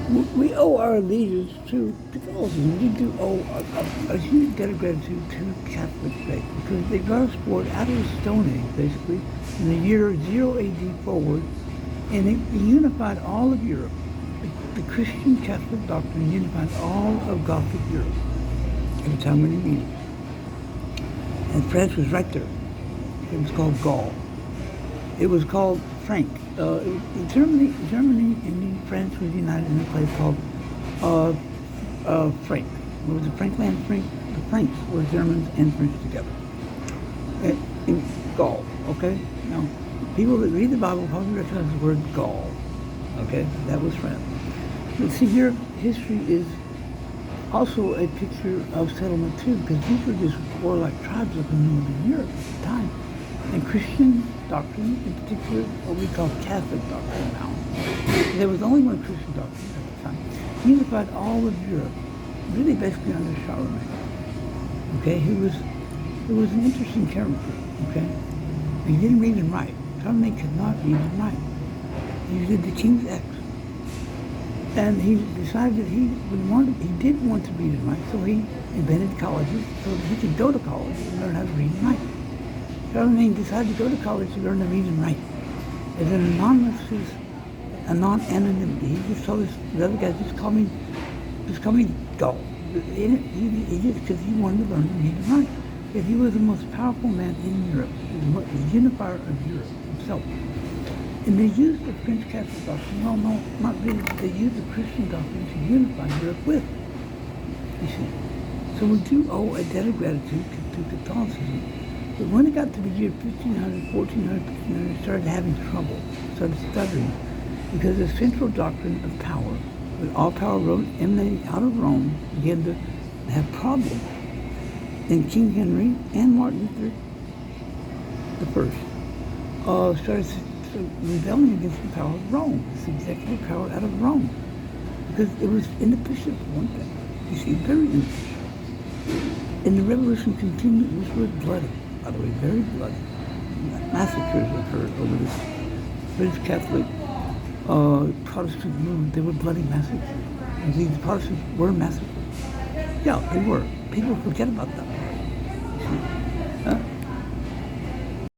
We owe our allegiance to Catholicism. We do owe a huge debt of gratitude to Catholic faith because they brought us forward out of the Stone Age, basically, in the year 0 AD forward, and it unified all of Europe. The Christian Catholic doctrine unified all of Gothic Europe at the time when he needed it. And France was right there. It was called Gaul. It was called Frank. Germany and France was united in a place called Frank. It was the Frankland. The Franks were Germans and French together. In Gaul, okay? Now, people that read the Bible probably recognize the word Gaul, okay? That was France. But see, your history is also a picture of settlement too, because these were just warlike tribes up in northern Europe at the time. And Christian doctrine, in particular, what we call Catholic doctrine now, there was only one Christian doctrine at the time, unified all of Europe, really basically under Charlemagne. Okay, he was an interesting character. Okay, he didn't read and write. Charlemagne could not read and write. He did the King's X, and he decided that he did want to read and write, so he invented colleges so that he could go to college and learn how to read and write. Charlemagne decided to go to college to learn to read and write. As an a non-anonymity. He just told the other guys, just call me Gaul. He just, because he wanted to learn to read and write. Yet he was the most powerful man in Europe, the unifier of Europe himself. And they used the French Catholic doctrine, no, not really, they used the Christian doctrine to unify Europe with, you see. So we do owe a debt of gratitude to Catholicism. But when it got to the year 1500, 1400, 1500, it started having trouble, started stuttering, because the central doctrine of power, with all power emanating out of Rome, began to have problems. And King Henry and Martin Luther I started rebelling against the power of Rome, this executive power out of Rome, because it was inefficient for one thing. You see, very inefficient. And the revolution continued, which was bloody. By the way, very bloody. Massacres occurred over this British Catholic Protestant movement. They were bloody massacres. And these Protestants were massacred. Yeah, they were. People forget about that.